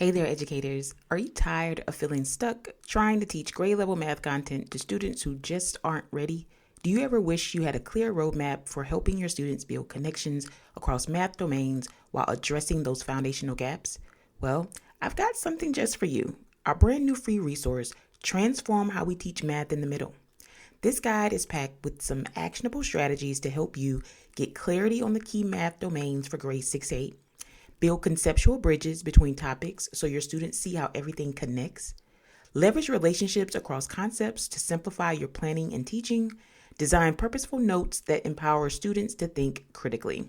Hey there, educators. Are you tired of feeling stuck trying to teach grade level math content to students who just aren't ready? Do you ever wish you had a clear roadmap for helping your students build connections across math domains while addressing those foundational gaps? Well, I've got something just for you. Our brand new free resource, Transform How We Teach Math in the Middle. This guide is packed with some actionable strategies to help you get clarity on the key math domains for grades 6 to 8, build conceptual bridges between topics so your students see how everything connects, leverage relationships across concepts to simplify your planning and teaching, design purposeful notes that empower students to think critically,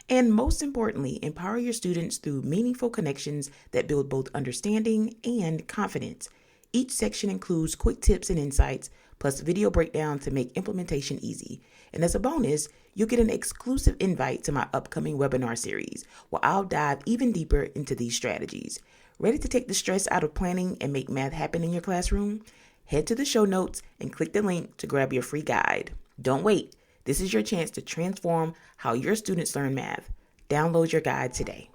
and most importantly, empower your students through meaningful connections that build both understanding and confidence. Each section includes quick tips and insights, plus video breakdown to make implementation easy. And as a bonus, you'll get an exclusive invite to my upcoming webinar series, where I'll dive even deeper into these strategies. Ready to take the stress out of planning and make math happen in your classroom? Head to the show notes and click the link to grab your free guide. Don't wait. This is your chance to transform how your students learn math. Download your guide today.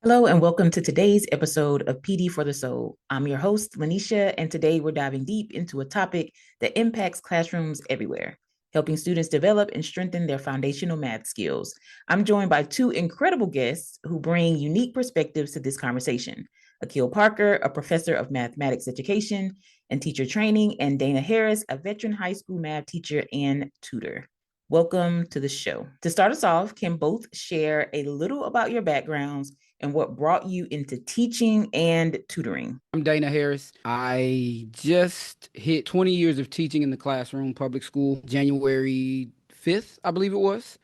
Hello and welcome to today's episode of PD for the Soul. I'm your host, Lanisha, and today we're diving deep into a topic that impacts classrooms everywhere, helping students develop and strengthen their foundational math skills. I'm joined by two incredible guests who bring unique perspectives to this conversation. Akil Parker, a professor of mathematics education and teacher training, and Dana Harris, a veteran high school math teacher and tutor. Welcome to the show. To start us off, can both share a little about your backgrounds and what brought you into teaching and tutoring? I'm Dana Harris. I just hit 20 years of teaching in the classroom, public school, January 5th, I believe it was.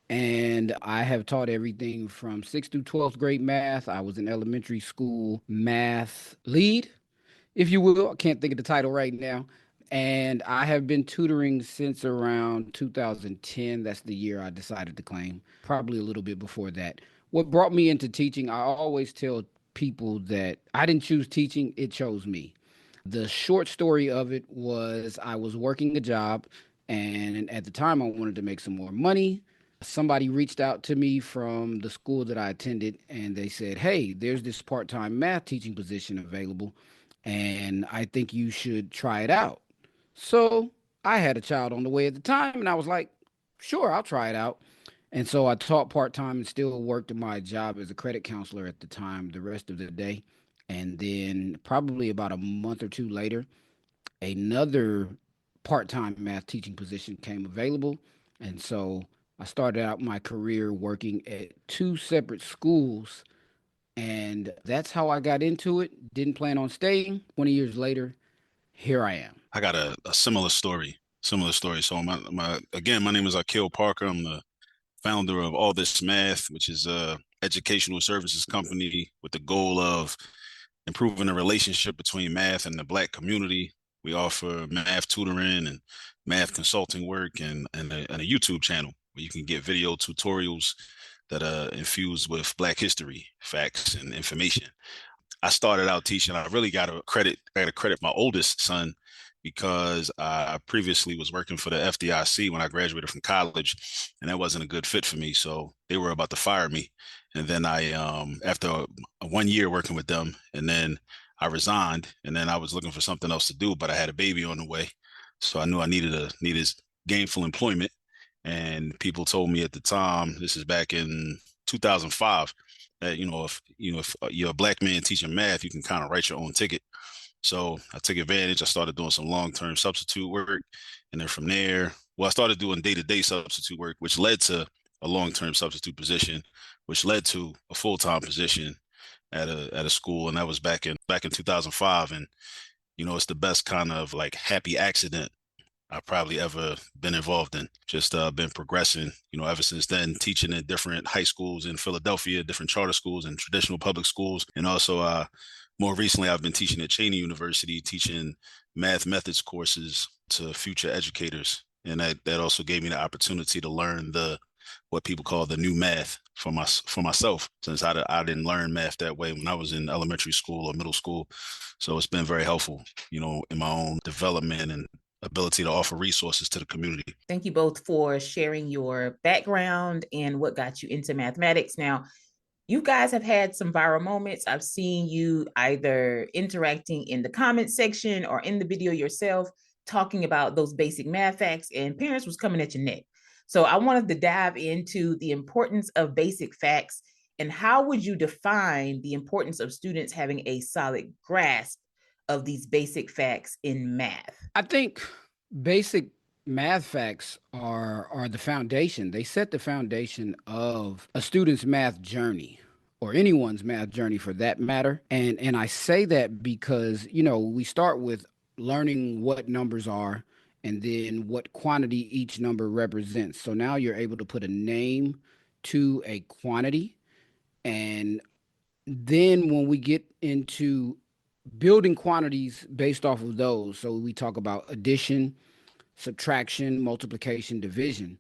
And I have taught everything from 6th through 12th grade math. I was an elementary school math lead, if you will. I can't think of the title right now. And I have been tutoring since around 2010. That's the year I decided to claim, probably a little bit before that. What brought me into teaching, I always tell people that I didn't choose teaching, it chose me. The short story of it was I was working a job, and at the time I wanted to make some more money. Somebody reached out to me from the school that I attended, and they said, "Hey, there's this part time math teaching position available, and I think you should try it out." So I had a child on the way at the time, and I was like, "Sure, I'll try it out." And so I taught part time and still worked my job as a credit counselor at the time the rest of the day. And then, probably about a month or two later, another part time math teaching position came available. And so I started out my career working at two separate schools. And that's how I got into it. Didn't plan on staying. 20 years later, here I am. I got a similar story. Similar story. So my name is Akil Parker. I'm the founder of All This Math, which is a educational services company with the goal of improving the relationship between math and the Black community. We offer math tutoring and math consulting work and a YouTube channel where you can get video tutorials that are infused with Black history, facts, and information. I started out teaching. I really got to credit my oldest son because I previously was working for the FDIC when I graduated from college, and that wasn't a good fit for me. So they were about to fire me, and then after 1 year working with them, and then I resigned, and then I was looking for something else to do, but I had a baby on the way, so I knew I needed gainful employment, and people told me at the time, this is back in 2005, that if you're a Black man teaching math, you can kind of write your own ticket. So I took advantage. I started doing some long-term substitute work, and then from there, well, I started doing day-to-day substitute work, which led to a long-term substitute position, which led to a full-time position at a school, and that was back in 2005. And it's the best kind of like happy accident I've probably ever been involved in. Just been progressing, ever since then, teaching in different high schools in Philadelphia, different charter schools and traditional public schools. And also, more recently, I've been teaching at Cheney University, teaching math methods courses to future educators. And that also gave me the opportunity to learn what people call the new math for myself, since I didn't learn math that way when I was in elementary school or middle school. So it's been very helpful, in my own development and ability to offer resources to the community. Thank you both for sharing your background and what got you into mathematics. Now, you guys have had some viral moments. I've seen you either interacting in the comment section or in the video yourself talking about those basic math facts, and parents was coming at your neck. So I wanted to dive into the importance of basic facts and how would you define the importance of students having a solid grasp of these basic facts in math? I think basic math facts are the foundation. They set the foundation of a student's math journey or anyone's math journey for that matter. And I say that because, we start with learning what numbers are and then what quantity each number represents. So now you're able to put a name to a quantity. And then when we get into building quantities based off of those, so we talk about addition, subtraction, multiplication, division.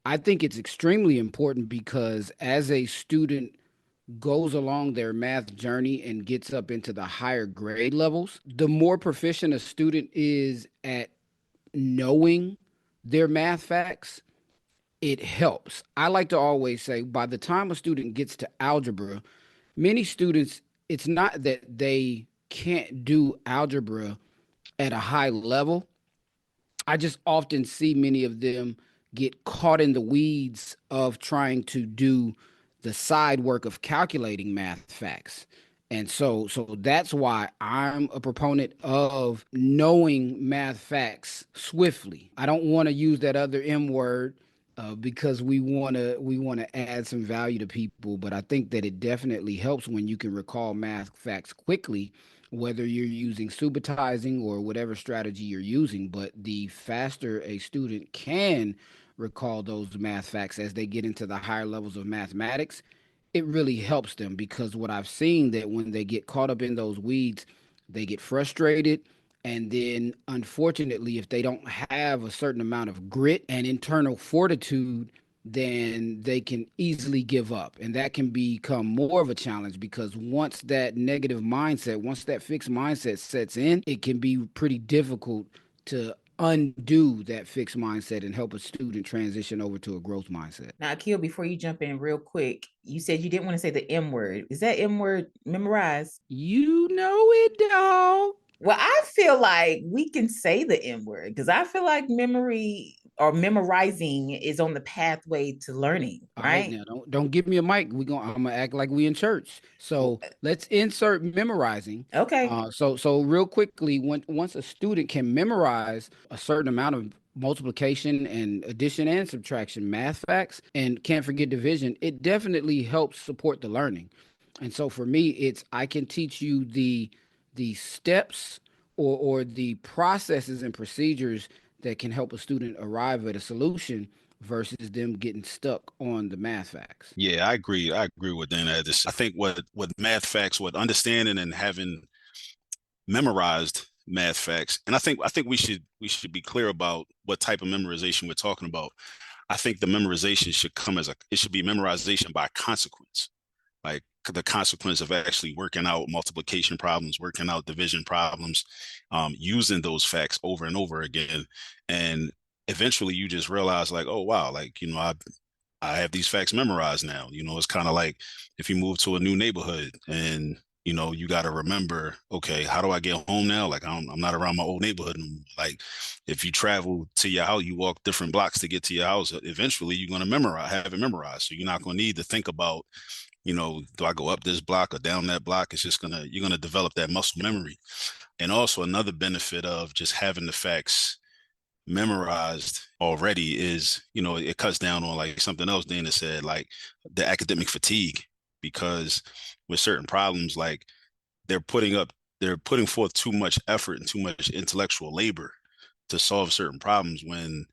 I think it's extremely important because as a student goes along their math journey and gets up into the higher grade levels, the more proficient a student is at knowing their math facts, it helps. I like to always say by the time a student gets to algebra, many students, it's not that they can't do algebra at a high level. I just often see many of them get caught in the weeds of trying to do the side work of calculating math facts. And so that's why I'm a proponent of knowing math facts swiftly. I don't want to use that other M word because we want to add some value to people, but I think that it definitely helps when you can recall math facts quickly, whether you're using subitizing or whatever strategy you're using. But the faster a student can recall those math facts as they get into the higher levels of mathematics, it really helps them because what I've seen that when they get caught up in those weeds, they get frustrated. And then, unfortunately, if they don't have a certain amount of grit and internal fortitude, then they can easily give up. And that can become more of a challenge because once that negative mindset, once that fixed mindset sets in, it can be pretty difficult to undo that fixed mindset and help a student transition over to a growth mindset. Now, Akil, before you jump in real quick, you said you didn't want to say the M word. Is that M word memorized? You know it, dog. Well, I feel like we can say the M word because I feel like memory or memorizing is on the pathway to learning, All right, right? now don't give me a mic. I'm gonna act like we in church. So let's insert memorizing. Okay. So real quickly, once a student can memorize a certain amount of multiplication and addition and subtraction math facts and can't forget division, it definitely helps support the learning. And so for me, it's I can teach you the steps or the processes and procedures that can help a student arrive at a solution versus them getting stuck on the math facts. Yeah, I agree. I agree with Dan. I think what math facts, what understanding and having memorized math facts, and I think we should be clear about what type of memorization we're talking about. I think the memorization should come as it should be memorization by consequence, like the consequence of actually working out multiplication problems, working out division problems, using those facts over and over again, and eventually you just realize like, oh wow, like I have these facts memorized now. It's kind of like if you move to a new neighborhood and you got to remember, okay, how do I get home now? Like I'm not around my old neighborhood anymore. Like if you travel to your house, you walk different blocks to get to your house. Eventually, you're going to have it memorized. So you're not going to need to think about, do I go up this block or down that block? You're gonna develop that muscle memory. And also another benefit of just having the facts memorized already is, it cuts down on like something else Dana said, like the academic fatigue, because with certain problems, like they're putting up, they're putting forth too much effort and too much intellectual labor to solve certain problems when,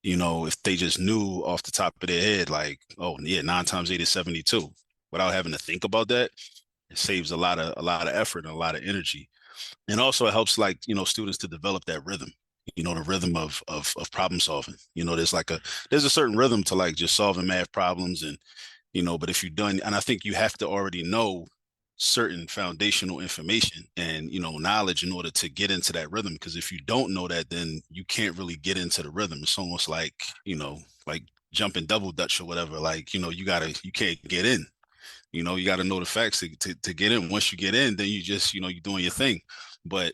if they just knew off the top of their head, like, oh yeah, 9 times 8 is 72, without having to think about that, it saves a lot of effort and a lot of energy. And also it helps like students to develop that rhythm, the rhythm of problem solving. There's a certain rhythm to like just solving math problems, and but if you've done, and I think you have to already know certain foundational information and knowledge in order to get into that rhythm, because if you don't know that, then you can't really get into the rhythm. It's almost like jumping double dutch or whatever. Like you can't get in. You got to know the facts to get in. Once you get in, then you just you're doing your thing. But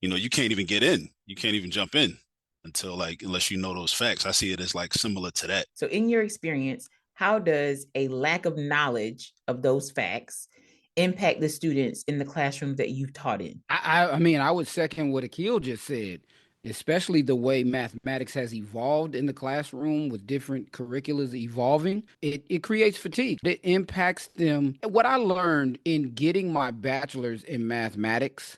you can't even get in, you can't even jump in until unless you know those facts. I see it as like similar to that. So in your experience, how does a lack of knowledge of those facts impact the students in the classroom that you've taught in? I mean, I would second what Akil just said, especially the way mathematics has evolved in the classroom with different curriculums evolving. It creates fatigue. It impacts them. What I learned in getting my bachelor's in mathematics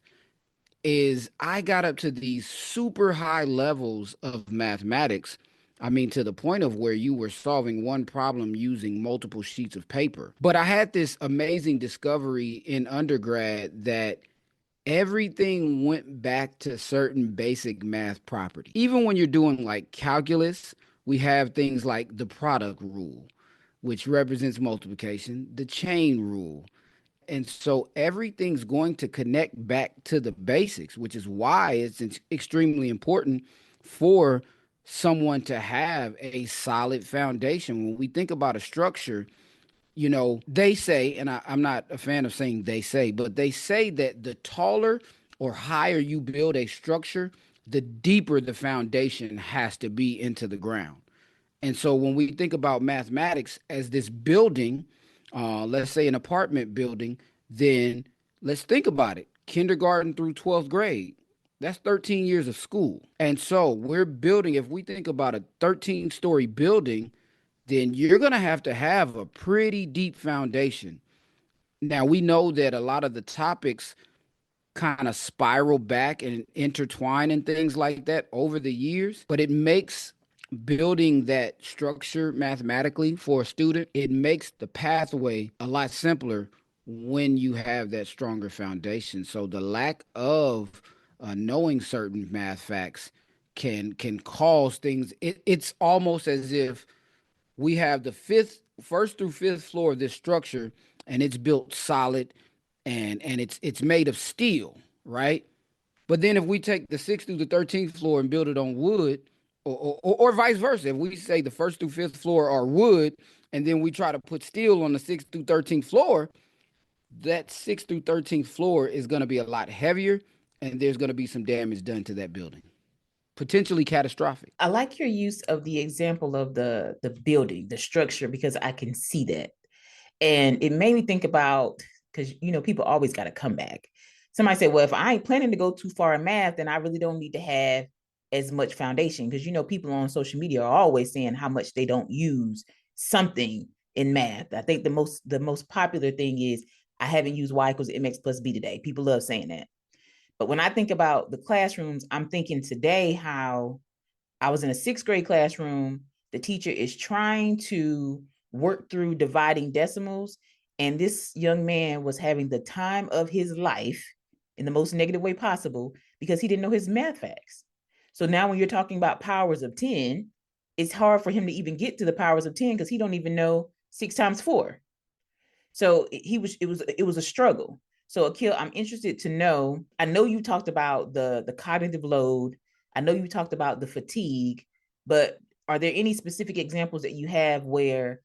is I got up to these super high levels of mathematics. I mean, to the point of where you were solving one problem using multiple sheets of paper. But I had this amazing discovery in undergrad that everything went back to certain basic math properties. Even when you're doing like calculus, we have things like the product rule, which represents multiplication, the chain rule. And so everything's going to connect back to the basics, which is why it's extremely important for someone to have a solid foundation. When we think about a structure, they say, and I'm not a fan of saying they say, but they say that the taller or higher you build a structure, the deeper the foundation has to be into the ground. And so when we think about mathematics as this building, let's say an apartment building, then let's think about it. Kindergarten through 12th grade, that's 13 years of school. And so we're building, if we think about a 13-story building, then you're going to have a pretty deep foundation. Now, we know that a lot of the topics kind of spiral back and intertwine and things like that over the years, but it makes building that structure mathematically for a student, it makes the pathway a lot simpler when you have that stronger foundation. So the lack of knowing certain math facts can cause things. It's almost as if we have the first through fifth floor of this structure, and it's built solid, and it's made of steel, right? But then if we take the sixth through the 13th floor and build it on wood, or vice versa, if we say the first through fifth floor are wood, and then we try to put steel on the sixth through 13th floor, that sixth through 13th floor is going to be a lot heavier, and there's going to be some damage done to that building, potentially catastrophic. I like your use of the example of the building, the structure, because I can see that. And it made me think about, because people always got to come back. Somebody said, well, if I ain't planning to go too far in math, then I really don't need to have as much foundation. Because people on social media are always saying how much they don't use something in math. I think the most popular thing is, I haven't used y equals mx plus b today. People love saying that. But when I think about the classrooms, I'm thinking today how I was in a sixth grade classroom. The teacher is trying to work through dividing decimals. And this young man was having the time of his life in the most negative way possible because he didn't know his math facts. So now when you're talking about powers of 10, it's hard for him to even get to the powers of 10 because he don't even know 6 times 4. So it was a struggle. So Akil, I'm interested to know, I know you talked about the cognitive load. I know you talked about the fatigue, but are there any specific examples that you have where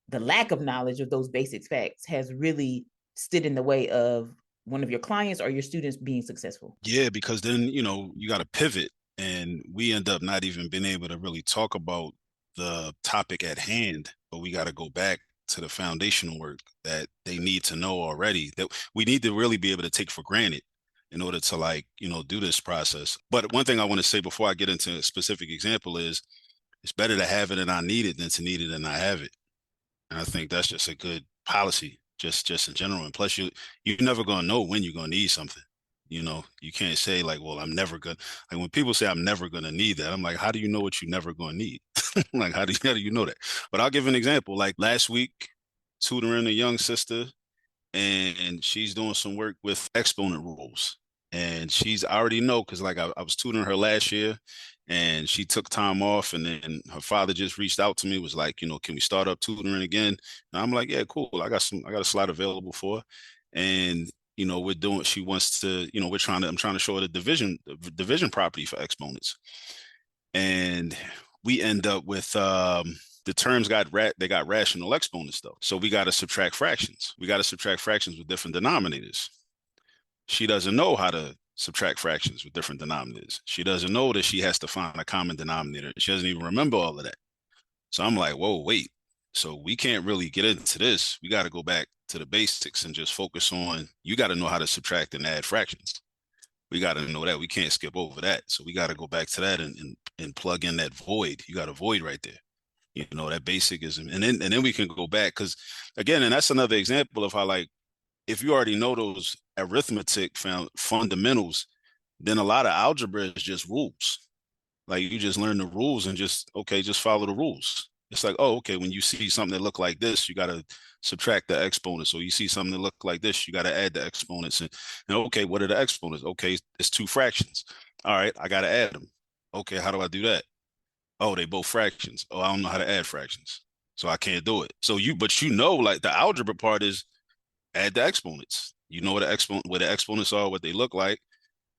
the lack of knowledge of those basic facts has really stood in the way of one of your clients or your students being successful? Yeah, because then you got to pivot, and we end up not even being able to really talk about the topic at hand, but we got to go back to the foundational work that they need to know already, that we need to really be able to take for granted in order to do this process. But one thing I want to say before I get into a specific example is, it's better to have it and not need it than to need it and not have it. And I think that's just a good policy, just in general. And plus, you're never gonna know when you're gonna need something. You can't say like, well, I'm never gonna, like, when people say I'm never gonna need that, I'm like, how do you know what you're never gonna need? Like, how do you know that? But I'll give an example. Like last week, tutoring a young sister, and she's doing some work with exponent rules. And she's I already know, because I was tutoring her last year, and she took time off, and then her father just reached out to me, was like, can we start up tutoring again? And I'm like, yeah, cool. I got a slot available for her. And she wants to, I'm trying to show her the division property for exponents. And we end up with the terms they got rational exponents though. So we got to subtract fractions. We got to subtract fractions with different denominators. She doesn't know how to subtract fractions with different denominators. She doesn't know that she has to find a common denominator. She doesn't even remember all of that. So I'm like, whoa, wait. So we can't really get into this. We got to go back to the basics and just focus on, you got to know how to subtract and add fractions. We got to know that. We can't skip over that. So we got to go back to that and plug in that void. You got a void right there. That basic is, and then we can go back, because again, and that's another example of how, like, if you already know those arithmetic fundamentals, then a lot of algebra is just rules. Like, you just learn the rules and just follow the rules. It's like, oh, okay, when you see something that look like this, you got to subtract the exponents. So you see something that look like this, you got to add the exponents. And okay, what are the exponents? Okay, it's two fractions. All right, I got to add them. Okay, how do I do that? Oh, they both fractions. Oh, I don't know how to add fractions, so I can't do it. But like, the algebra part is add the exponents. You know where the exponents are, what they look like,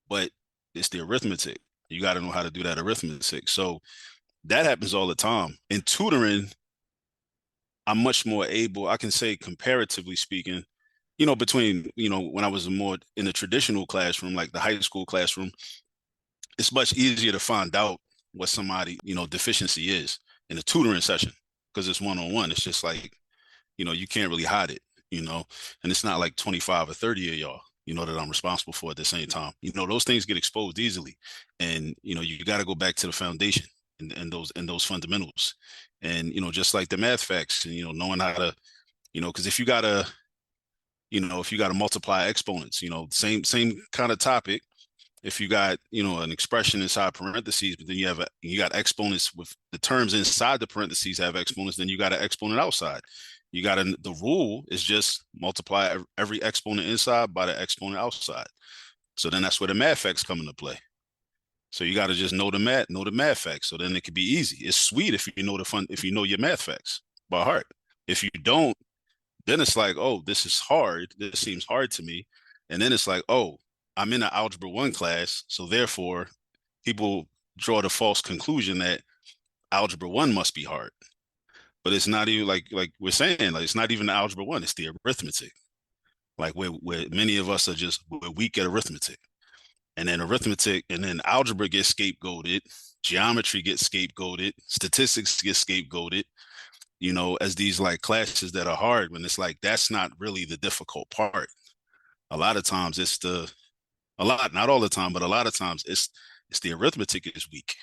but it's the arithmetic. You got to know how to do that arithmetic. So that happens all the time. In tutoring, I'm much more able, I can say, comparatively speaking, between, when I was more in the traditional classroom, like the high school classroom, it's much easier to find out what somebody, deficiency is in a tutoring session, because it's one-on-one. It's just like, you can't really hide it, and it's not like 25 or 30 of y'all, that I'm responsible for at the same time. Those things get exposed easily. And, you got to go back to the foundation and those fundamentals. And, just like the math facts, and, knowing how to, because if you gotta multiply exponents, same kind of topic. If you got, an expression inside parentheses, but then you got exponents with the terms inside the parentheses have exponents, then you got an exponent outside. The rule is just multiply every exponent inside by the exponent outside. So then that's where the math facts come into play. So you got to just know the math facts. So then it could be easy. It's sweet if you know your math facts by heart. If you don't, then it's like, oh, this is hard. This seems hard to me. And then it's like, oh, I'm in an Algebra 1 class, so therefore people draw the false conclusion that Algebra 1 must be hard. But it's not even like we're saying, like, it's not even the Algebra 1, it's the arithmetic. Like, where many of us we're weak at arithmetic. And then algebra gets scapegoated, geometry gets scapegoated, statistics get scapegoated, as these, like, classes that are hard, when it's like, that's not really the difficult part. A lot of times not all the time, but a lot of times it's the arithmetic is weak.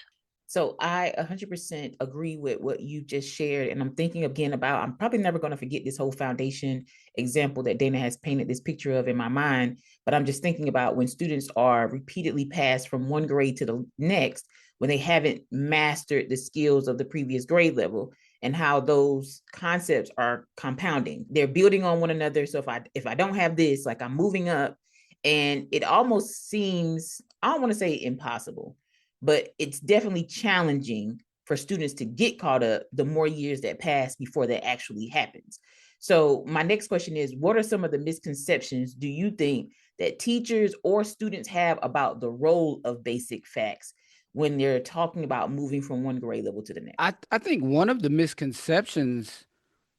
So I 100% agree with what you just shared. And I'm thinking again about, I'm probably never going to forget this whole foundation example that Dana has painted this picture of in my mind. But I'm just thinking about when students are repeatedly passed from one grade to the next, when they haven't mastered the skills of the previous grade level, and how those concepts are compounding. They're building on one another. So if I don't have this, like, I'm moving up, and it almost seems, I don't want to say impossible, but it's definitely challenging for students to get caught up the more years that pass before that actually happens. So my next question is, what are some of the misconceptions do you think that teachers or students have about the role of basic facts when they're talking about moving from one grade level to the next? I think one of the misconceptions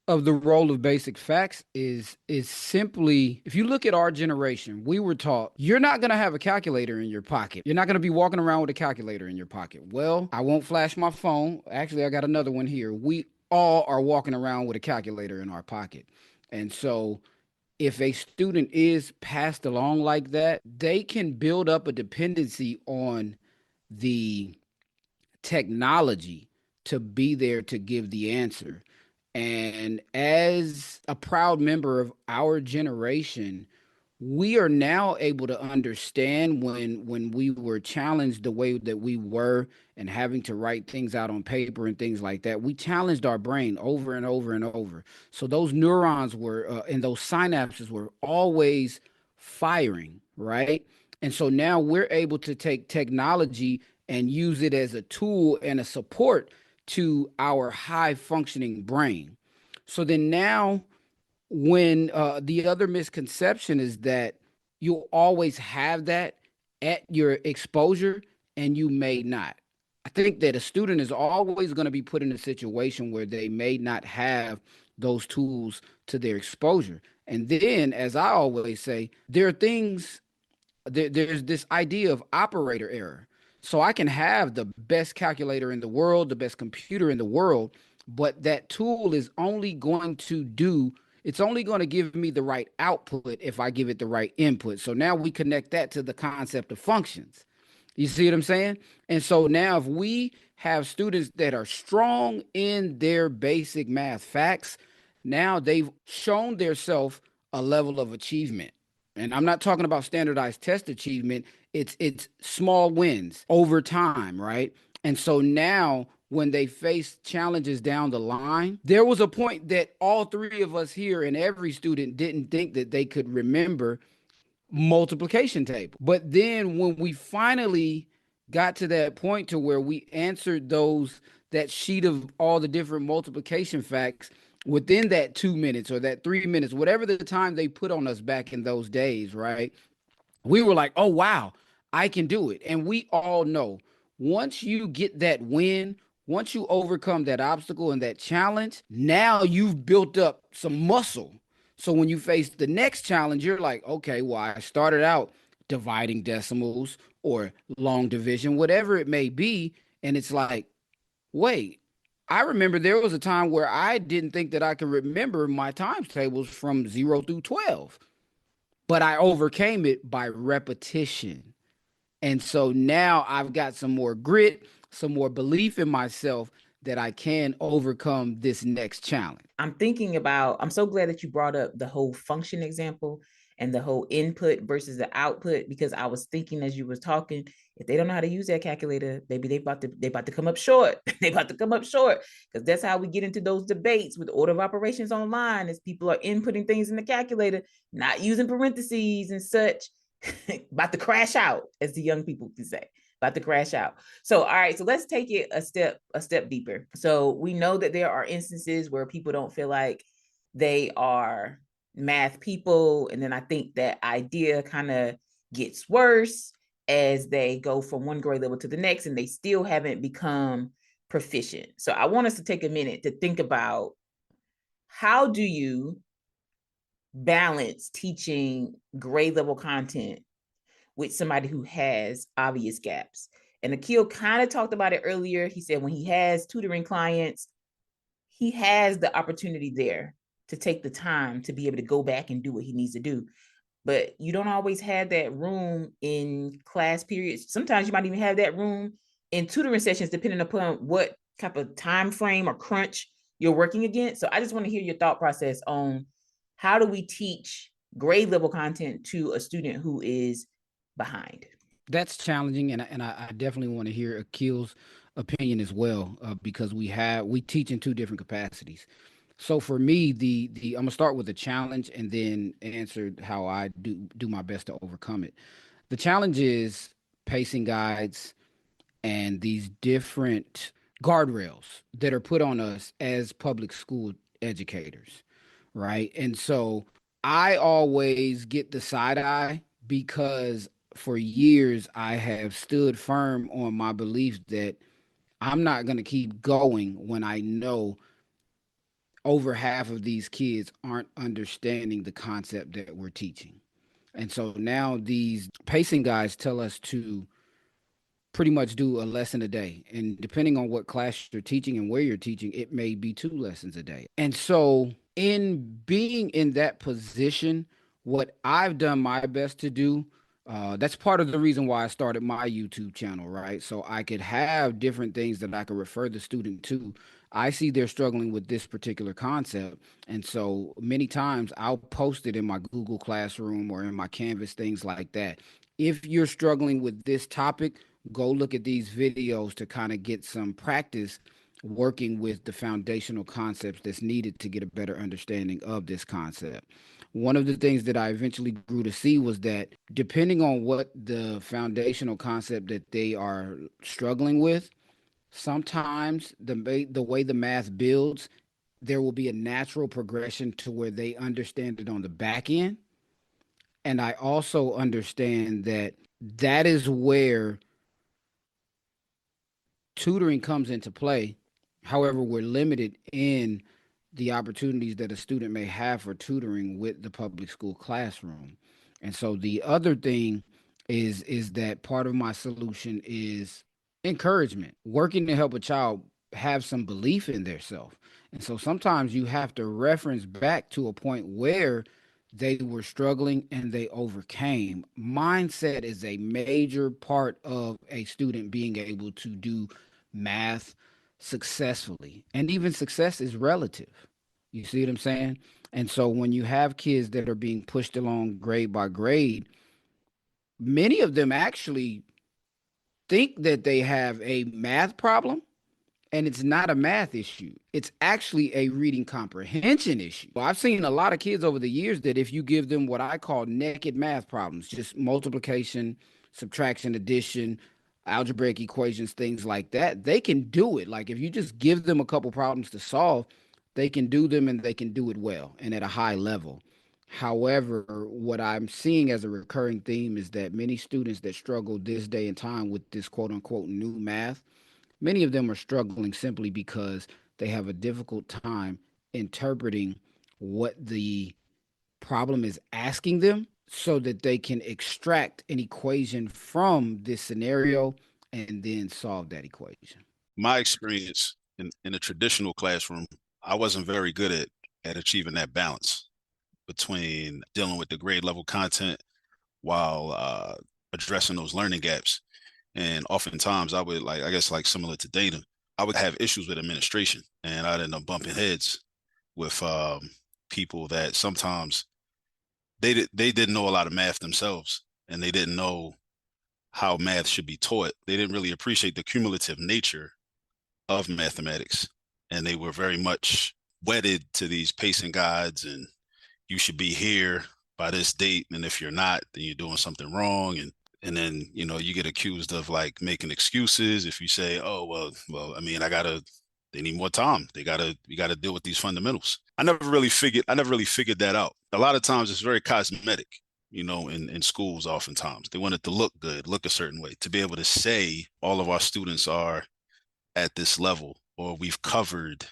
of the role of basic facts is simply, if you look at our generation, we were taught you're not going to have a calculator in your pocket. You're not going to be walking around with a calculator in your pocket. Well, I won't flash my phone. Actually, I got another one here. We all are walking around with a calculator in our pocket. And so if a student is passed along like that, they can build up a dependency on the technology to be there to give the answer. And as a proud member of our generation, we are now able to understand when we were challenged the way that we were and having to write things out on paper and things like that. We challenged our brain over and over and over. So those neurons were and those synapses were always firing, right? And so now we're able to take technology and use it as a tool and a support to our high functioning brain. So then now when the other misconception is that you'll always have that at your exposure and you may not. I think that a student is always going to be put in a situation where they may not have those tools to their exposure. And then, as I always say, there are things there's this idea of operator error. So I can have the best calculator in the world, the best computer in the world, but that tool is only going to do, it's only going to give me the right output if I give it the right input. So now we connect that to the concept of functions. You see what I'm saying? And so now if we have students that are strong in their basic math facts, now they've shown their self a level of achievement. And I'm not talking about standardized test achievement. It's small wins over time, right? And so now when they face challenges down the line, there was a point that all three of us here and every student didn't think that they could remember multiplication table. But then when we finally got to that point to where we answered that sheet of all the different multiplication facts within that 2 minutes or that 3 minutes, whatever the time they put on us back in those days, right? We were like, oh, wow, I can do it. And we all know once you get that win, once you overcome that obstacle and that challenge, now you've built up some muscle. So when you face the next challenge, you're like, okay, well, I started out dividing decimals or long division, whatever it may be. And it's like, wait, I remember there was a time where I didn't think that I could remember my times tables from 0 through 12, but I overcame it by repetition. And so now I've got some more grit, some more belief in myself that I can overcome this next challenge. I'm so glad that you brought up the whole function example and the whole input versus the output, because I was thinking as you was talking, if they don't know how to use that calculator, maybe they about to come up short. They about to come up short, because that's how we get into those debates with order of operations online, is people are inputting things in the calculator, not using parentheses and such, about to crash out, as the young people can say. About to crash out. So, all right, so let's take it a step deeper. So we know that there are instances where people don't feel like they are math people. And then I think that idea kind of gets worse as they go from one grade level to the next and they still haven't become proficient. So I want us to take a minute to think about, how do you balance teaching grade level content with somebody who has obvious gaps? And Akil kind of talked about it earlier. He said when he has tutoring clients, he has the opportunity there to take the time to be able to go back and do what he needs to do. But you don't always have that room in class periods. Sometimes you might even have that room in tutoring sessions, depending upon what type of time frame or crunch you're working against. So I just want to hear your thought process on, how do we teach grade level content to a student who is behind? That's challenging, and I definitely want to hear Akil's opinion as well, because we teach in two different capacities. So for me, the I'm gonna start with the challenge and then answer how I do my best to overcome it. The challenge is pacing guides and these different guardrails that are put on us as public school educators, right? And so I always get the side eye because for years I have stood firm on my belief that I'm not going to keep going when I know over half of these kids aren't understanding the concept that we're teaching. And so now these pacing guides tell us to pretty much do a lesson a day. And depending on what class you're teaching and where you're teaching, it may be 2 lessons a day. And so, in being in that position, what I've done my best to do, that's part of the reason why I started my YouTube channel, right? So I could have different things that I could refer the student to. I see they're struggling with this particular concept. And so many times I'll post it in my Google Classroom or in my Canvas, things like that. If you're struggling with this topic, go look at these videos to kind of get some practice working with the foundational concepts that's needed to get a better understanding of this concept. One of the things that I eventually grew to see was that depending on what the foundational concept that they are struggling with, sometimes the way the math builds there will be a natural progression to where they understand it on the back end. And I also understand that that is where tutoring comes into play. However, we're limited in the opportunities that a student may have for tutoring with the public school classroom. And so the other thing is that part of my solution is encouragement, working to help a child have some belief in their self. And so sometimes you have to reference back to a point where they were struggling and they overcame. Mindset is a major part of a student being able to do math successfully. And even success is relative. You see what I'm saying? And so when you have kids that are being pushed along grade by grade, many of them actually think that they have a math problem, and it's not a math issue. It's actually a reading comprehension issue. Well, I've seen a lot of kids over the years that if you give them what I call naked math problems, just multiplication, subtraction, addition, algebraic equations, things like that, they can do it. Like if you just give them a couple problems to solve, they can do them and they can do it well and at a high level. However, what I'm seeing as a recurring theme is that many students that struggle this day and time with this quote unquote new math, many of them are struggling simply because they have a difficult time interpreting what the problem is asking them so that they can extract an equation from this scenario and then solve that equation. My experience in a traditional classroom, I wasn't very good at achieving that balance between dealing with the grade level content while addressing those learning gaps. And oftentimes I would like, I guess like similar to data, I would have issues with administration and I'd end up bumping heads with people that sometimes they didn't know a lot of math themselves and they didn't know how math should be taught. They didn't really appreciate the cumulative nature of mathematics. And they were very much wedded to these pacing guides and you should be here by this date. And if you're not, then you're doing something wrong. And then, you know, you get accused of like making excuses. If you say, oh, well, I mean, they need more time. We gotta deal with these fundamentals. I never really figured that out. A lot of times it's very cosmetic, you know, in schools, oftentimes. They want it to look good, look a certain way, to be able to say all of our students are at this level or we've covered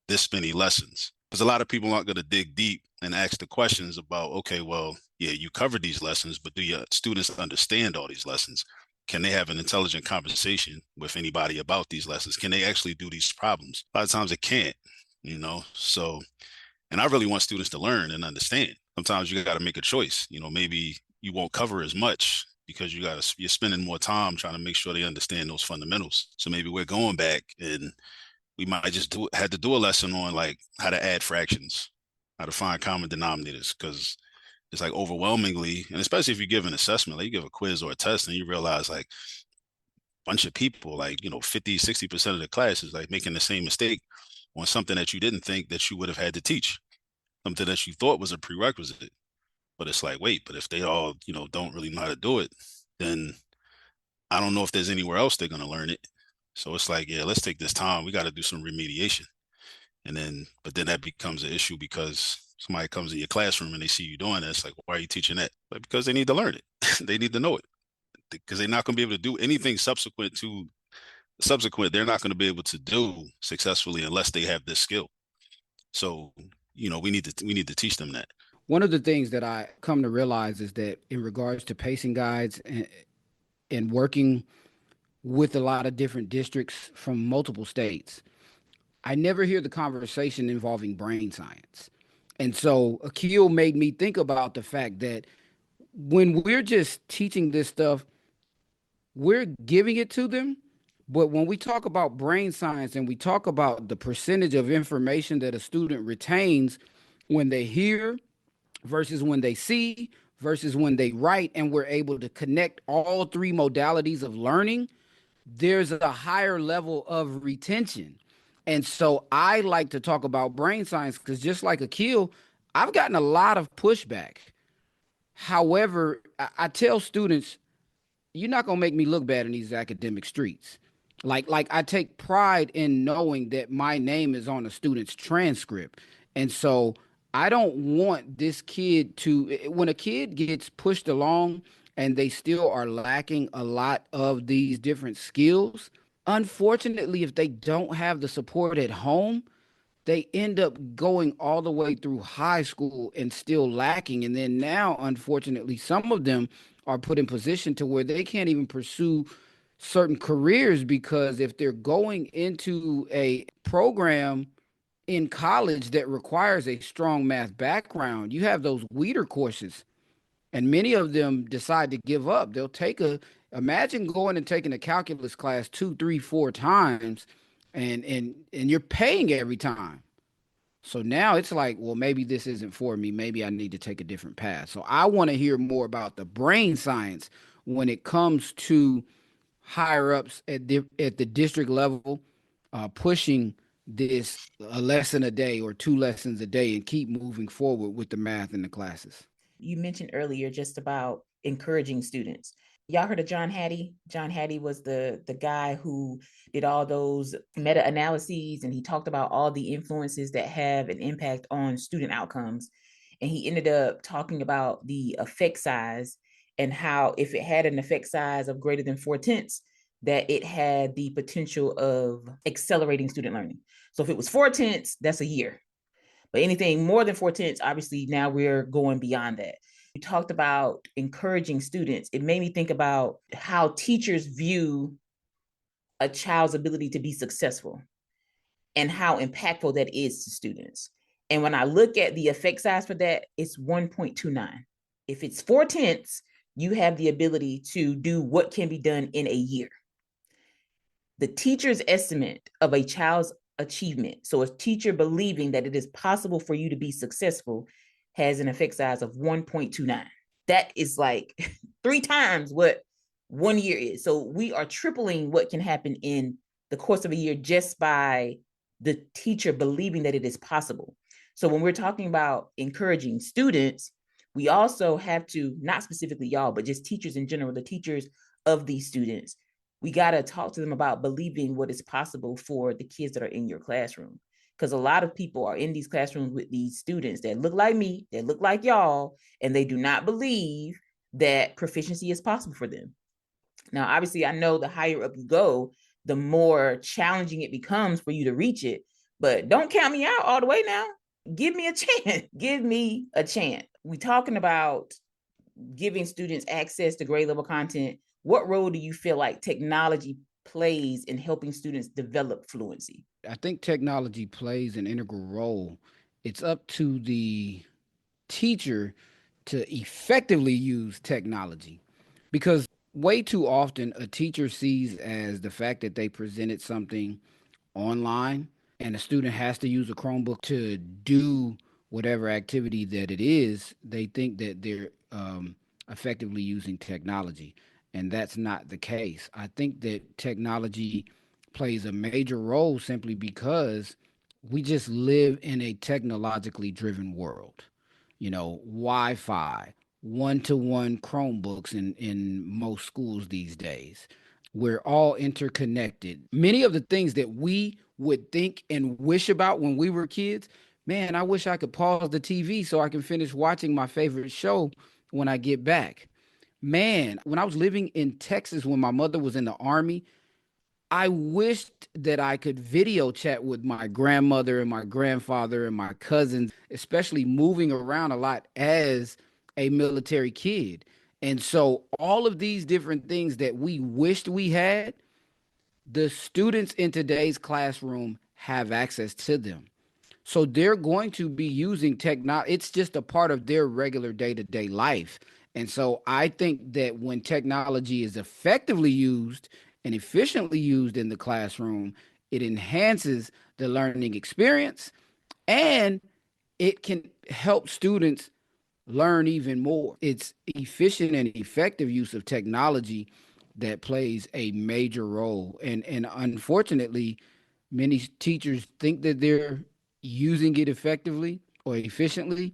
this many lessons. Because a lot of people aren't going to dig deep and ask the questions about, okay, well, yeah, you covered these lessons, but do your students understand all these lessons? Can they have an intelligent conversation with anybody about these lessons? Can they actually do these problems? A lot of times it can't, you know? So, and I really want students to learn and understand. Sometimes you got to make a choice. You know, maybe you won't cover as much because you're spending more time trying to make sure they understand those fundamentals. So maybe we're going back and we might just had to do a lesson on like how to add fractions, how to find common denominators, because it's like overwhelmingly, and especially if you give an assessment, like you give a quiz or a test and you realize like a bunch of people, like, you know, 50, 60% of the class is like making the same mistake on something that you didn't think that you would have had to teach, something that you thought was a prerequisite. But it's like, wait, but if they all, you know, don't really know how to do it, then I don't know if there's anywhere else they're going to learn it. So it's like, yeah, let's take this time. We got to do some remediation. And then, but then that becomes an issue because somebody comes in your classroom and they see you doing it. It's like, why are you teaching that? But because they need to learn it. They need to know it because they're not going to be able to do anything subsequent. They're not going to be able to do successfully unless they have this skill. So, you know, we need to teach them that. One of the things that I come to realize is that in regards to pacing guides and working with a lot of different districts from multiple states, I never hear the conversation involving brain science. And so Akil made me think about the fact that when we're just teaching this stuff, we're giving it to them. But when we talk about brain science and we talk about the percentage of information that a student retains when they hear versus when they see versus when they write, and we're able to connect all three modalities of learning, there's a higher level of retention. And so I like to talk about brain science because just like Akil, I've gotten a lot of pushback. However, I tell students, you're not going to make me look bad in these academic streets. Like I take pride in knowing that my name is on a student's transcript. And so I don't want this kid to, when a kid gets pushed along and they still are lacking a lot of these different skills, unfortunately, if they don't have the support at home, they end up going all the way through high school and still lacking. And then now, unfortunately, some of them are put in position to where they can't even pursue certain careers because if they're going into a program in college that requires a strong math background, you have those weeder courses, and many of them decide to give up. They'll take a, imagine going and taking a calculus class two, three, four times, and you're paying every time. So now it's like, well, maybe this isn't for me. Maybe I need to take a different path. So I want to hear more about the brain science when it comes to higher ups at the district level, pushing this a lesson a day or two lessons a day and keep moving forward with the math in the classes. You mentioned earlier just about encouraging students. Y'all heard of John Hattie? John Hattie was the guy who did all those meta-analyses, and he talked about all the influences that have an impact on student outcomes. And he ended up talking about the effect size and how if it had an effect size of greater than 4/10, that it had the potential of accelerating student learning. So if it was 4/10, that's a year. But anything more than 4/10, obviously now we're going beyond that. You talked about encouraging students. It made me think about how teachers view a child's ability to be successful and how impactful that is to students. And when I look at the effect size for that, it's 1.29. If it's 4/10, you have the ability to do what can be done in a year. The teacher's estimate of a child's achievement, so a teacher believing that it is possible for you to be successful, has an effect size of 1.29. That is like 3 times what 1 year is. So we are tripling what can happen in the course of a year just by the teacher believing that it is possible. So when we're talking about encouraging students, we also have to, not specifically y'all, but just teachers in general, the teachers of these students, we got to talk to them about believing what is possible for the kids that are in your classroom. Because a lot of people are in these classrooms with these students that look like me, that look like y'all, and they do not believe that proficiency is possible for them. Now, obviously, I know the higher up you go, the more challenging it becomes for you to reach it. But don't count me out all the way now. Give me a chance. Give me a chance. We're talking about giving students access to grade level content. What role do you feel like technology plays in helping students develop fluency? I think technology plays an integral role. It's up to the teacher to effectively use technology because way too often a teacher sees as the fact that they presented something online and a student has to use a Chromebook to do whatever activity that it is, they think that they're effectively using technology. And that's not the case. I think that technology plays a major role simply because we just live in a technologically driven world. You know, Wi-Fi, one-to-one Chromebooks in most schools these days. We're all interconnected. Many of the things that we would think and wish about when we were kids, man, I wish I could pause the TV so I can finish watching my favorite show when I get back. Man, when I was living in Texas when my mother was in the army, I wished that I could video chat with my grandmother and my grandfather and my cousins, especially moving around a lot as a military kid. And so, all of these different things that we wished we had, the students in today's classroom have access to them. So they're going to be using technology. It's just a part of their regular day to day life. And so I think that when technology is effectively used and efficiently used in the classroom, it enhances the learning experience and it can help students learn even more. It's efficient and effective use of technology that plays a major role. And unfortunately, many teachers think that they're using it effectively or efficiently,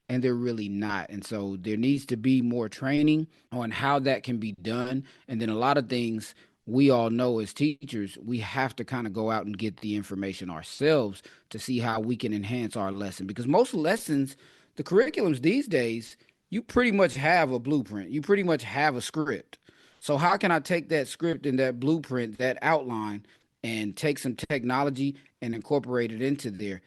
and they're really not. And so there needs to be more training on how that can be done. And then a lot of things we all know as teachers, we have to kind of go out and get the information ourselves to see how we can enhance our lesson. Because most lessons, the curriculums these days, you pretty much have a blueprint, you pretty much have a script. So, how can I take that script and that blueprint, that outline, and take some technology and incorporate it into there?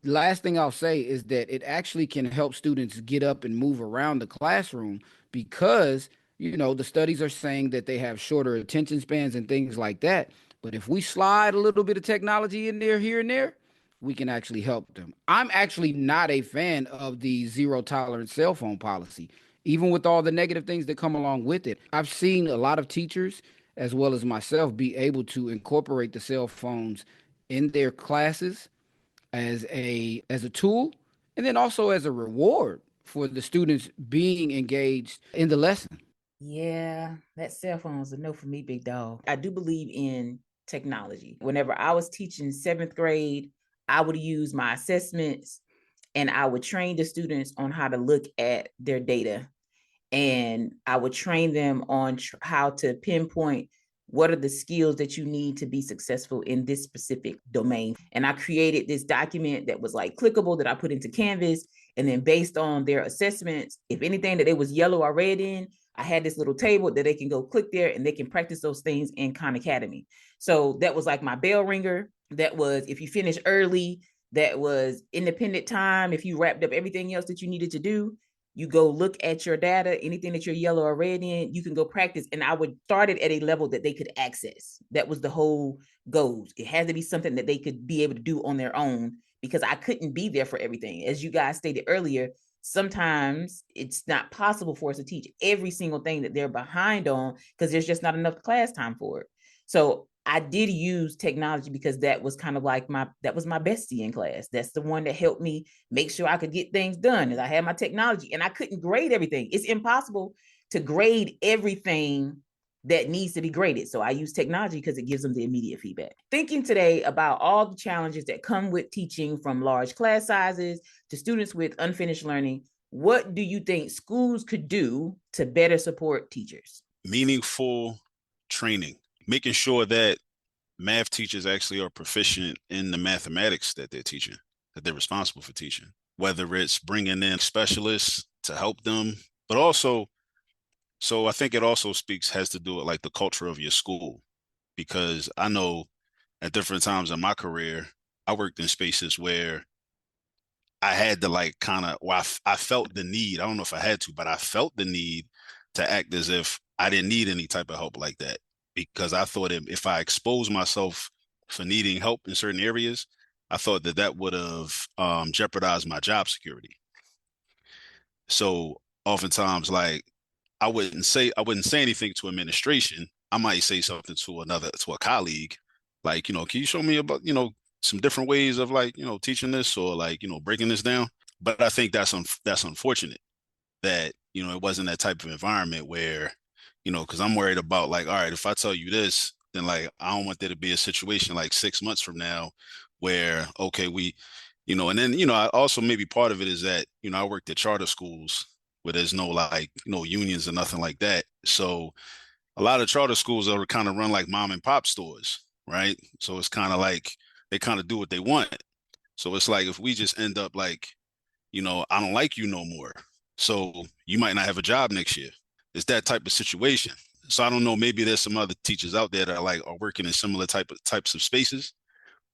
Last thing I'll say is that it actually can help students get up and move around the classroom because, the studies are saying that they have shorter attention spans and things like that. But if we slide a little bit of technology in there, here and there, we can actually help them. I'm actually not a fan of the zero tolerance cell phone policy, even with all the negative things that come along with it. I've seen a lot of teachers, as well as myself, be able to incorporate the cell phones in their classes as a tool, and then also as a reward for the students being engaged in the lesson. Yeah, that cell phone is a no for me, big dog. I do believe in technology. Whenever I was teaching seventh grade, I would use my assessments and I would train the students on how to look at their data, and I would train them on how to pinpoint what are the skills that you need to be successful in this specific domain. And I created this document that was like clickable that I put into Canvas. And then based on their assessments, if anything that it was yellow or red in, I had this little table that they can go click there and they can practice those things in Khan Academy. So that was like my bell ringer. That was if you finish early, that was independent time. If you wrapped up everything else that you needed to do, you go look at your data, anything that you're yellow or red in, you can go practice. And I would start it at a level that they could access. That was the whole goals. It had to be something that they could be able to do on their own because I couldn't be there for everything. As you guys stated earlier, sometimes it's not possible for us to teach every single thing that they're behind on because there's just not enough class time for it. So I did use technology because that was kind of like that was my bestie in class. That's the one that helped me make sure I could get things done. As I had my technology and I couldn't grade everything. It's impossible to grade everything that needs to be graded. So I use technology because it gives them the immediate feedback. Thinking today about all the challenges that come with teaching, from large class sizes to students with unfinished learning, what do you think schools could do to better support teachers? Meaningful training, making sure that math teachers actually are proficient in the mathematics that they're teaching, that they're responsible for teaching, whether it's bringing in specialists to help them, but also, so I think it also has to do with like the culture of your school, because I know at different times in my career, I worked in spaces where I had to like kind of, well, I felt the need. I don't know if I had to, but I felt the need to act as if I didn't need any type of help like that, because I thought if I exposed myself for needing help in certain areas, I thought that would have jeopardized my job security. So oftentimes, like I wouldn't say anything to administration. I might say something to a colleague, like, can you show me about, some different ways of like, teaching this or like, breaking this down. But I think that's unfortunate that, it wasn't that type of environment where, because I'm worried about like, all right, if I tell you this, then like I don't want there to be a situation like 6 months from now where, okay, and then, I also, maybe part of it is that, I worked at charter schools where there's no like, unions or nothing like that. So a lot of charter schools are kind of run like mom and pop stores, right? So it's kind of like they kind of do what they want. So it's like if we just end up like, I don't like you no more. So you might not have a job next year. It's that type of situation. So I don't know, maybe there's some other teachers out there that are working in similar types of spaces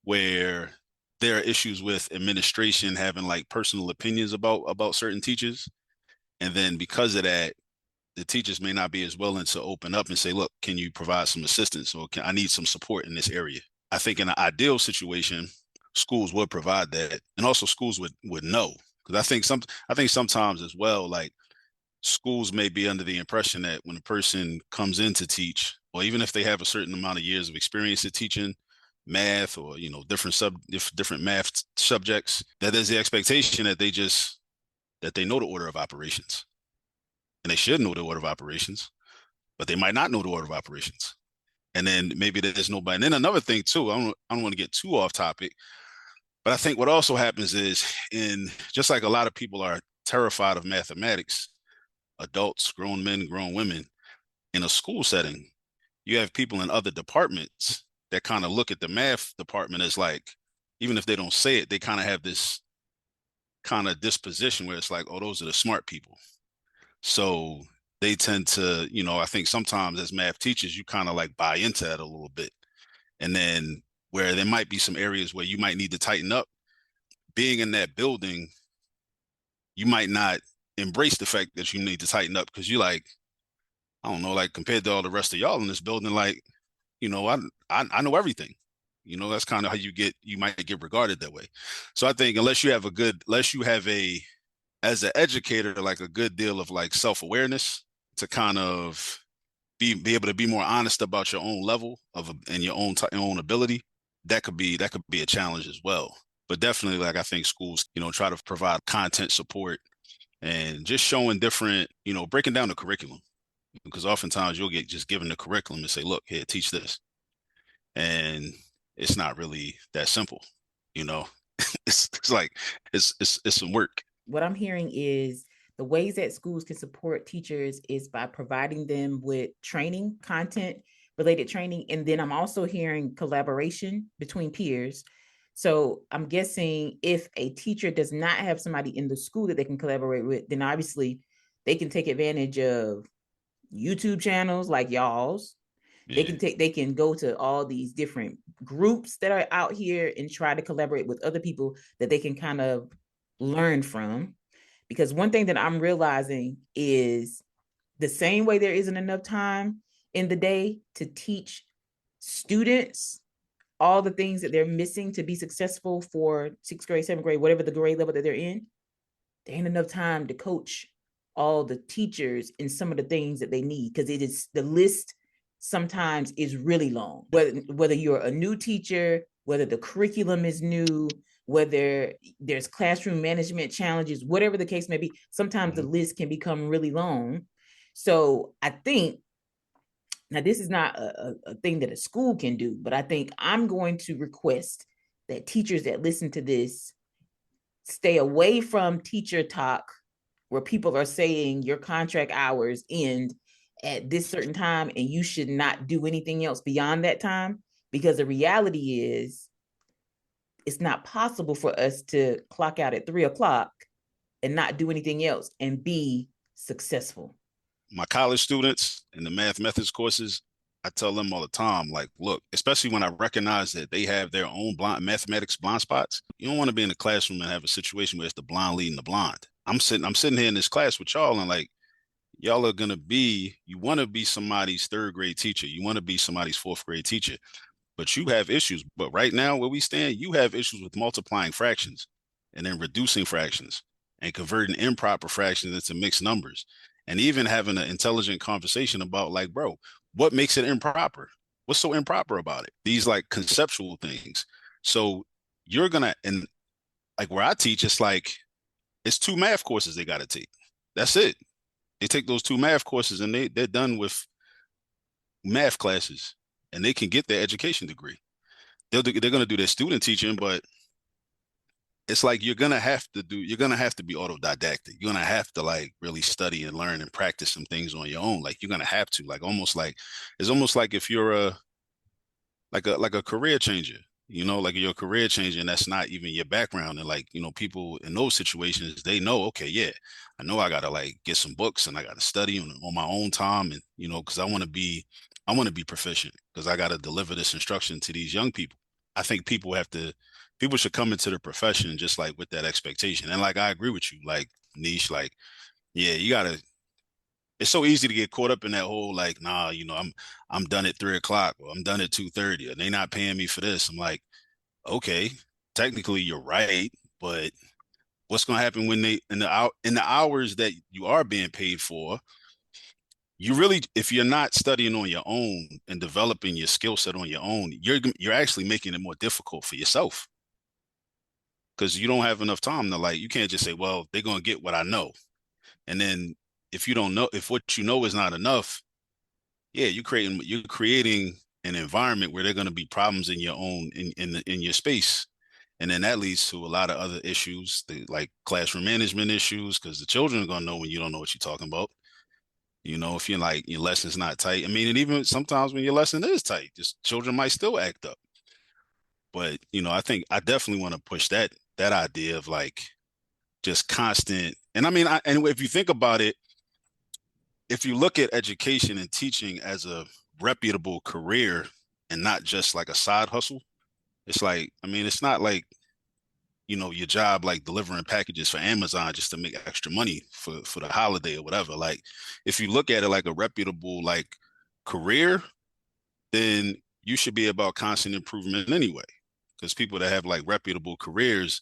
where there are issues with administration having like personal opinions about certain teachers. And then because of that, the teachers may not be as willing to open up and say, look, can you provide some assistance, or I need some support in this area? I think in an ideal situation, schools would provide that. And also schools would know. Because I think sometimes as well, like schools may be under the impression that when a person comes in to teach, or even if they have a certain amount of years of experience at teaching math or different math subjects, that there's the expectation that they know the order of operations, and they should know the order of operations, but they might not know the order of operations. And then maybe there's nobody. And then another thing too, I don't want to get too off topic, but I think what also happens is, in just like a lot of people are terrified of mathematics, adults, grown men, grown women, in a school setting, you have people in other departments that kind of look at the math department as like, even if they don't say it, they kind of have this kind of disposition where it's like, oh, those are the smart people. So they tend to, I think sometimes as math teachers, you kind of like buy into that a little bit. And then where there might be some areas where you might need to tighten up, being in that building, you might not embrace the fact that you need to tighten up because you like, I don't know, like compared to all the rest of y'all in this building, like, I know everything. That's kind of how you might get regarded that way. So I think unless you have as an educator, like a good deal of like self-awareness to kind of be able to be more honest about your own level and your own ability, that could be a challenge as well. But definitely, like I think schools, try to provide content support and just showing different, breaking down the curriculum because oftentimes you'll get just given the curriculum and say, look, here, teach this. And it's not really that simple, you know. It's like it's some work. What I'm hearing is the ways that schools can support teachers is by providing them with training, content related training. And then I'm also hearing collaboration between peers. So I'm guessing if a teacher does not have somebody in the school that they can collaborate with, then obviously they can take advantage of YouTube channels like y'all's. Yeah. They can go to all these different groups that are out here and try to collaborate with other people that they can kind of learn from. Because one thing that I'm realizing is the same way there isn't enough time in the day to teach students all the things that they're missing to be successful for 6th grade, 7th grade, whatever the grade level that they're in, there ain't enough time to coach all the teachers in some of the things that they need, because it is the list sometimes is really long. Whether you're a new teacher, whether the curriculum is new, whether there's classroom management challenges, whatever the case may be, sometimes the list can become really long. So I think, now this is not a thing that a school can do, but I think I'm going to request that teachers that listen to this stay away from teacher talk where people are saying your contract hours end at this certain time and you should not do anything else beyond that time, because the reality is it's not possible for us to clock out at 3 o'clock and not do anything else and be successful. My college students in the math methods courses, I tell them all the time, like, look, especially when I recognize that they have their own mathematics blind spots, you don't want to be in the classroom and have a situation where it's the blind leading the blind. I'm sitting here in this class with y'all and like, y'all are you want to be somebody's 3rd grade teacher. You want to be somebody's 4th grade teacher, but you have issues. But right now where we stand, you have issues with multiplying fractions and then reducing fractions and converting improper fractions into mixed numbers and even having an intelligent conversation about like, bro, what makes it improper? What's so improper about it? These like conceptual things. So you're gonna, and like where I teach, it's like it's 2 math courses they got to take. That's it. They take those 2 math courses and they're done with math classes and they can get their education degree. They're going to do their student teaching, but it's like you're going to have to be autodidactic. You're going to have to like really study and learn and practice some things on your own. Like you're going to have to, like almost like it's almost like if you're like a career changer, like you're a career changer and that's not even your background. And like, people in those situations, they know, okay, yeah, I know I gotta like get some books and I gotta study on my own time. And, cause I want to be proficient because I got to deliver this instruction to these young people. I think people should come into the profession just like with that expectation. And like, I agree with you, like niche, like, yeah, it's so easy to get caught up in that whole like, nah, I'm done at 3 o'clock or I'm done at 2:30 and they not paying me for this. I'm like, okay, technically you're right, but what's gonna happen when they in the hours that you are being paid for, you really, if you're not studying on your own and developing your skill set on your own, you're actually making it more difficult for yourself because you don't have enough time to like, you can't just say, well, they're gonna get what I know. And then if you don't know, if what you know is not enough, yeah, you're creating an environment where there are going to be problems in your own in your space, and then that leads to a lot of other issues, like classroom management issues, because the children are going to know when you don't know what you're talking about. If you're like your lesson's not tight. I mean, and even sometimes when your lesson is tight, just children might still act up. But I think I definitely want to push that idea of like just constant. And I mean, and if you think about it, if you look at education and teaching as a reputable career and not just like a side hustle, it's like, I mean, it's not like your job like delivering packages for Amazon just to make extra money for the holiday or whatever. Like if you look at it like a reputable like career, then you should be about constant improvement anyway. Because people that have like reputable careers,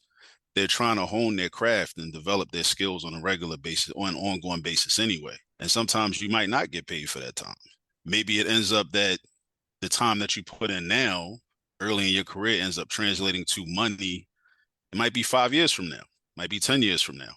they're trying to hone their craft and develop their skills on a regular basis, on an ongoing basis anyway. And sometimes you might not get paid for that time. Maybe it ends up that the time that you put in now, early in your career, ends up translating to money. It might be 5 years from now, might be 10 years from now,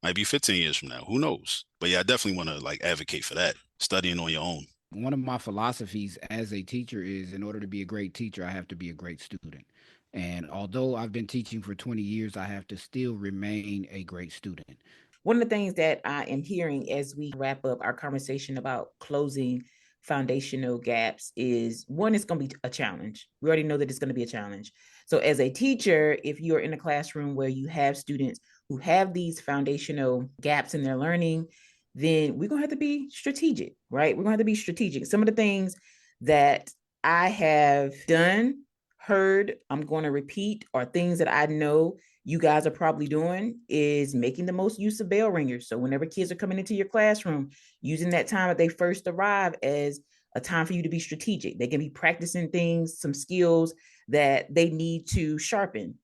might be 15 years from now. Who knows? But yeah, I definitely want to like advocate for that, studying on your own. One of my philosophies as a teacher is in order to be a great teacher, I have to be a great student. And although I've been teaching for 20 years, I have to still remain a great student. One of the things that I am hearing as we wrap up our conversation about closing foundational gaps is one, it's going to be a challenge. We already know that it's going to be a challenge. So, as a teacher, if you're in a classroom where you have students who have these foundational gaps in their learning, then we're going to have to be strategic, right? We're going to have to be strategic. Some of the things that I have done, heard, I'm going to repeat are things that I know you guys are probably doing is making the most use of bell ringers. So whenever kids are coming into your classroom, using that time that they first arrive as a time for you to be strategic. They can be practicing things, some skills that they need to sharpen.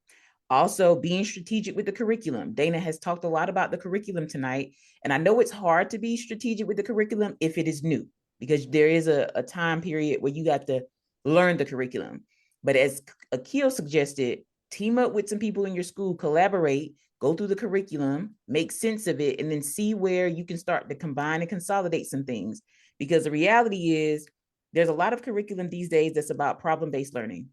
Also, being strategic with the curriculum. Dana has talked a lot about the curriculum tonight. And I know it's hard to be strategic with the curriculum if it is new, because there is a time period where you got to learn the curriculum. But as Akil suggested, team up with some people in your school, collaborate, go through the curriculum, make sense of it, and then see where you can start to combine and consolidate some things. Because the reality is, there's a lot of curriculum these days that's about problem-based learning.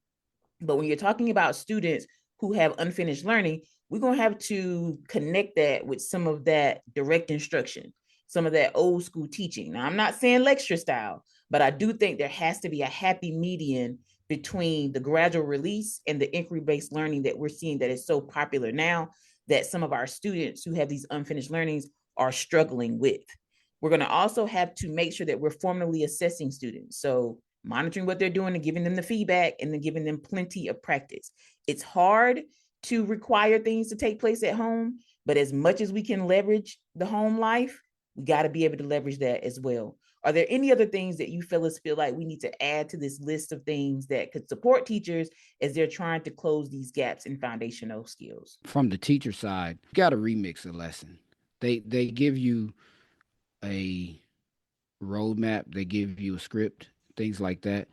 But when you're talking about students who have unfinished learning, we're going to have to connect that with some of that direct instruction, some of that old school teaching. Now, I'm not saying lecture style, but I do think there has to be a happy median between the gradual release and the inquiry-based learning that we're seeing that is so popular now that some of our students who have these unfinished learnings are struggling with. We're going to also have to make sure that we're formally assessing students. So monitoring what they're doing and giving them the feedback and then giving them plenty of practice. It's hard to require things to take place at home, but as much as we can leverage the home life, we got to be able to leverage that as well. Are there any other things that you fellas feel like we need to add to this list of things that could support teachers as they're trying to close these gaps in foundational skills? From the teacher side, you got to remix a lesson. They give you a roadmap, they give you a script, things like that.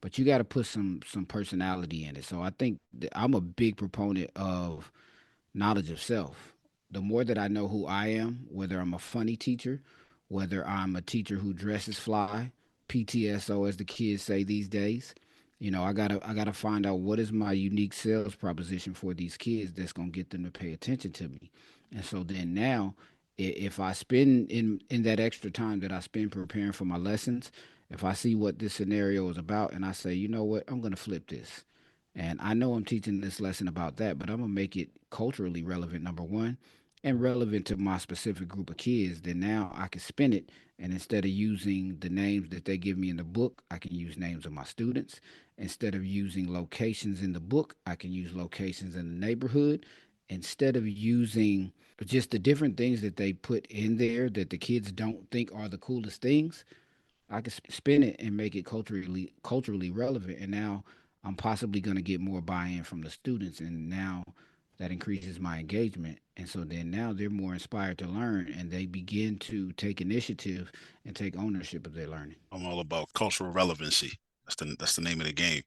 But you got to put some personality in it. So I think I'm a big proponent of knowledge of self. The more that I know who I am, whether I'm a funny teacher, whether I'm a teacher who dresses fly, PTSO as the kids say these days, I gotta find out what is my unique sales proposition for these kids that's gonna get them to pay attention to me. And so then now, if I spend in that extra time that I spend preparing for my lessons, if I see what this scenario is about and I say, you know what, I'm gonna flip this. And I know I'm teaching this lesson about that, but I'm gonna make it culturally relevant, number one, and relevant to my specific group of kids. Then now I can spin it, and instead of using the names that they give me in the book, I can use names of my students. Instead of using locations in the book, I can use locations in the neighborhood. Instead of using just the different things that they put in there that the kids don't think are the coolest things, I can spin it and make it culturally relevant. And now I'm possibly going to get more buy-in from the students, and now that increases my engagement. And so then now they're more inspired to learn, and they begin to take initiative and take ownership of their learning. I'm all about cultural relevancy. That's the name of the game.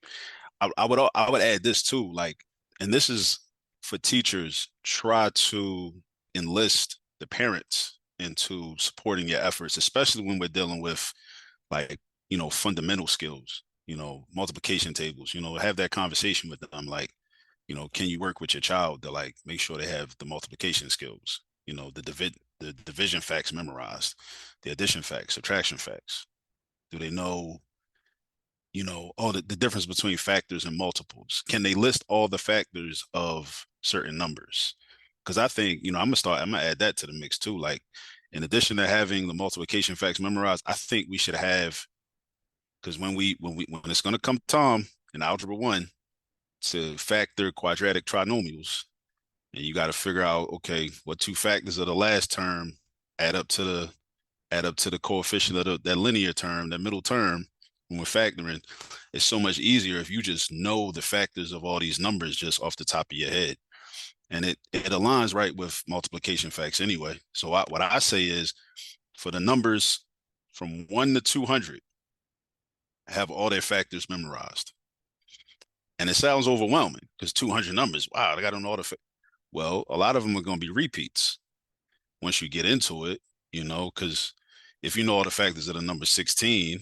I would add this too, like, and this is for teachers, try to enlist the parents into supporting your efforts, especially when we're dealing with like, fundamental skills, multiplication tables, have that conversation with them. Like, can you work with your child to like make sure they have the multiplication skills, the the division facts memorized, the addition facts, subtraction facts? Do they know, all the difference between factors and multiples? Can they list all the factors of certain numbers? Because I think, I'm gonna add that to the mix too. Like, in addition to having the multiplication facts memorized, I think we should have, because when it's gonna come time in algebra one to factor quadratic trinomials, and you got to figure out, okay, what two factors of the last term add up to the coefficient of that linear term, that middle term. When we're factoring, it's so much easier if you just know the factors of all these numbers just off the top of your head, and it aligns right with multiplication facts anyway. So what I say is, for the numbers from 1 to 200, have all their factors memorized. And it sounds overwhelming because 200 numbers, wow, I got to know all the. Well, a lot of them are going to be repeats once you get into it, because if you know all the factors of the number 16,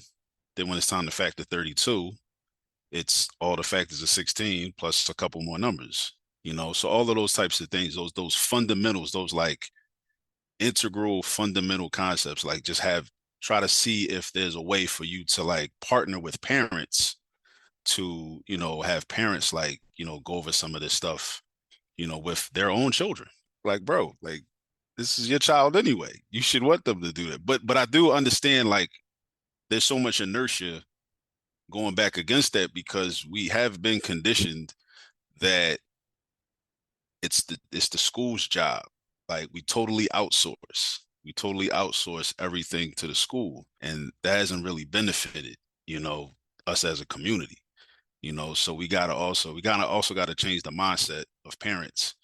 then when it's time to factor 32, it's all the factors of 16 plus a couple more numbers, So all of those types of things, those fundamentals, those like integral fundamental concepts, like just try to see if there's a way for you to like partner with parents to, have parents like, go over some of this stuff, with their own children. Like, bro, like, this is your child anyway. You should want them to do that. But I do understand, like, there's so much inertia going back against that because we have been conditioned that it's the school's job. Like, we totally outsource. We totally outsource everything to the school, and that hasn't really benefited, us as a community. So we gotta also got to change the mindset of parents,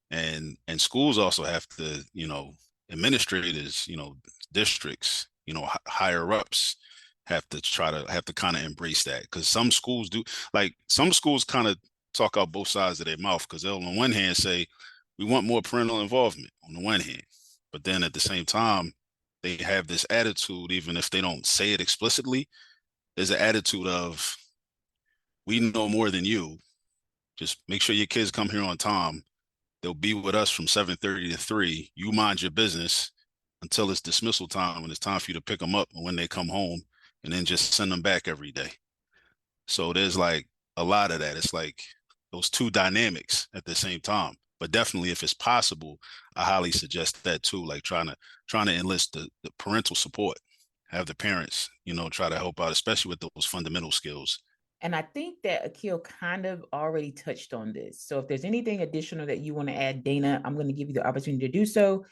and schools also have to, administrators, districts, higher ups have to kind of embrace that, because some schools do, like, some schools kind of talk out both sides of their mouth, because they'll on one hand say we want more parental involvement on the one hand, but then at the same time they have this attitude, even if they don't say it explicitly, there's an attitude of, we know more than you. Just make sure your kids come here on time. They'll be with us from 7:30 to 3. You mind your business until it's dismissal time, when it's time for you to pick them up and when they come home, and then just send them back every day. So there's like a lot of that. It's like those two dynamics at the same time. But definitely, if it's possible, I highly suggest that too. Like, trying to enlist the parental support, have the parents, try to help out, especially with those fundamental skills. And I think that Akil kind of already touched on this. So if there's anything additional that you want to add, Dana, I'm going to give you the opportunity to do so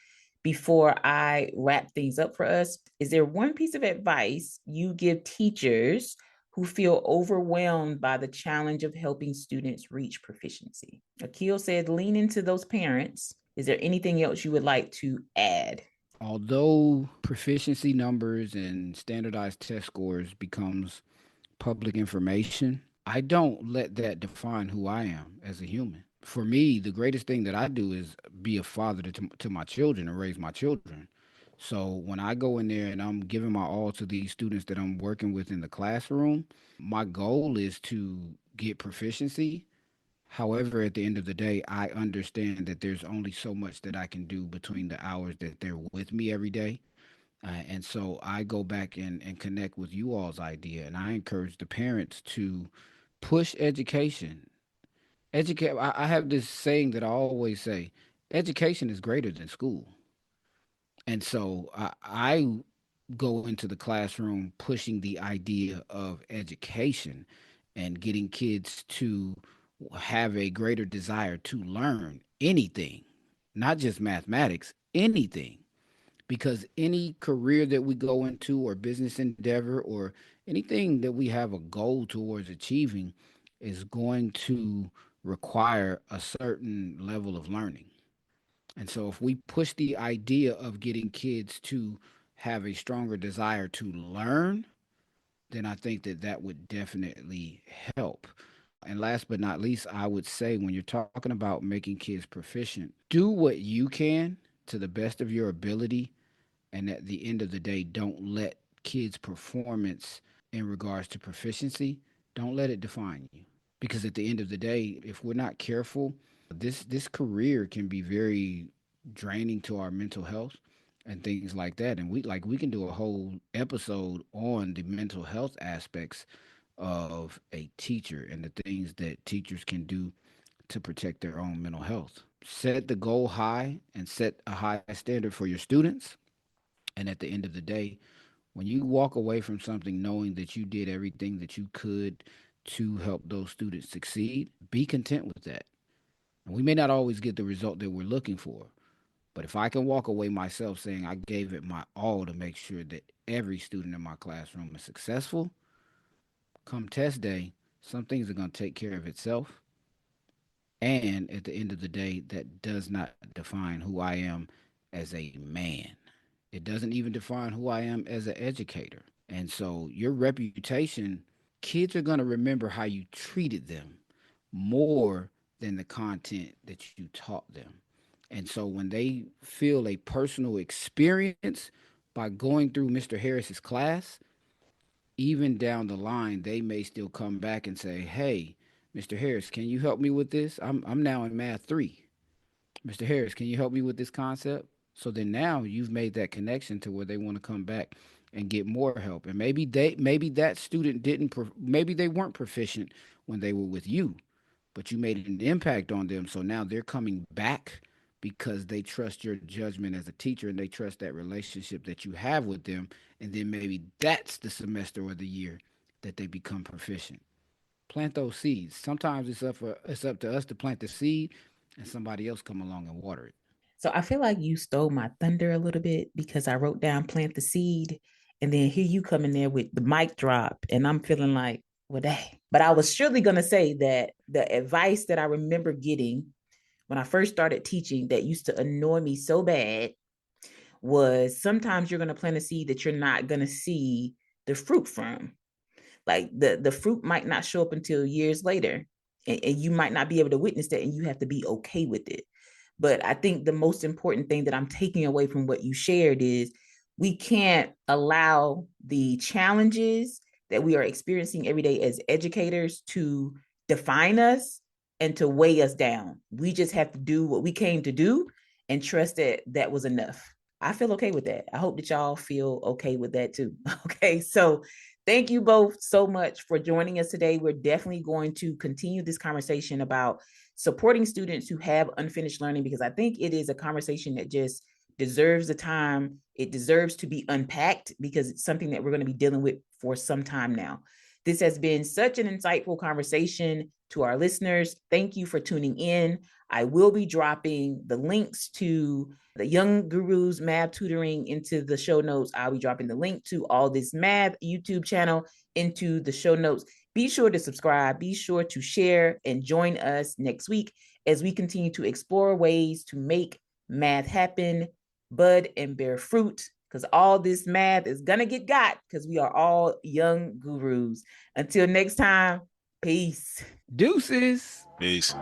before I wrap things up for us. Is there one piece of advice you give teachers who feel overwhelmed by the challenge of helping students reach proficiency? Akil said, lean into those parents. Is there anything else you would like to add? Although proficiency numbers and standardized test scores becomes public information, I don't let that define who I am as a human. For me, the greatest thing that I do is be a father to my children and raise my children. So when I go in there and I'm giving my all to these students that I'm working with in the classroom, my goal is to get proficiency. However, at the end of the day, I understand that there's only so much that I can do between the hours that they're with me every day. And so I go back and connect with you all's idea, and I encourage the parents to push education. Educate. I have this saying that I always say: education is greater than school. And so I go into the classroom pushing the idea of education and getting kids to have a greater desire to learn anything, not just mathematics, anything, because any career that we go into or business endeavor or anything that we have a goal towards achieving is going to require a certain level of learning. And so if we push the idea of getting kids to have a stronger desire to learn, then I think that that would definitely help. And last but not least, I would say when you're talking about making kids proficient, do what you can to the best of your ability, and at the end of the day, don't let kids' performance in regards to proficiency, don't let it define you. Because at the end of the day, if we're not careful, this career can be very draining to our mental health. and things like that. And we can do a whole episode on the mental health aspects of a teacher and the things that teachers can do to protect their own mental health. Set the goal high and set a high standard for your students. And at the end of the day, when you walk away from something knowing that you did everything that you could to help those students succeed, be content with that. And we may not always get the result that we're looking for, but if I can walk away myself saying I gave it my all to make sure that every student in my classroom is successful, come test day, some things are going to take care of itself. And at the end of the day, that does not define who I am as a man. It doesn't even define who I am as an educator. And so your reputation, kids are going to remember how you treated them more than the content that you taught them. And so when they feel a personal experience by going through Mr. Harris's class, even down the line, they may still come back and say, "Hey, Mr. Harris, can you help me with this? I'm now in math 3. Mr. Harris, can you help me with this concept?" So then now you've made that connection to where they want to come back and get more help. And maybe that student maybe they weren't proficient when they were with you, but you made an impact on them. So now they're coming back because they trust your judgment as a teacher and they trust that relationship that you have with them. And then maybe that's the semester or the year that they become proficient. Plant those seeds. Sometimes it's up to us to plant the seed and somebody else come along and water it. So I feel like you stole my thunder a little bit because I wrote down plant the seed, and then here you come in there with the mic drop, and I'm feeling like, well, dang. But I was surely going to say that the advice that I remember getting when I first started teaching that used to annoy me so bad was sometimes you're going to plant a seed that you're not going to see the fruit from. Like the fruit might not show up until years later, and you might not be able to witness that, and you have to be okay with it. But I think the most important thing that I'm taking away from what you shared is we can't allow the challenges that we are experiencing every day as educators to define us and to weigh us down. We just have to do what we came to do and trust that that was enough. I feel okay with that. I hope that y'all feel okay with that too. Okay, so thank you both so much for joining us today. We're definitely going to continue this conversation about supporting students who have unfinished learning, because I think it is a conversation that just deserves the time. It deserves to be unpacked because it's something that we're going to be dealing with for some time now. This has been such an insightful conversation. To our listeners, thank you for tuning in. I will be dropping the links to the Young Gurus Math Tutoring into the show notes. I'll be dropping the link to All This Math YouTube channel into the show notes. Be sure to subscribe. Be sure to share and join us next week as we continue to explore ways to make math happen, bud, and bear fruit, because all this math is going to get got because we are all young gurus. Until next time, peace. Deuces. Peace.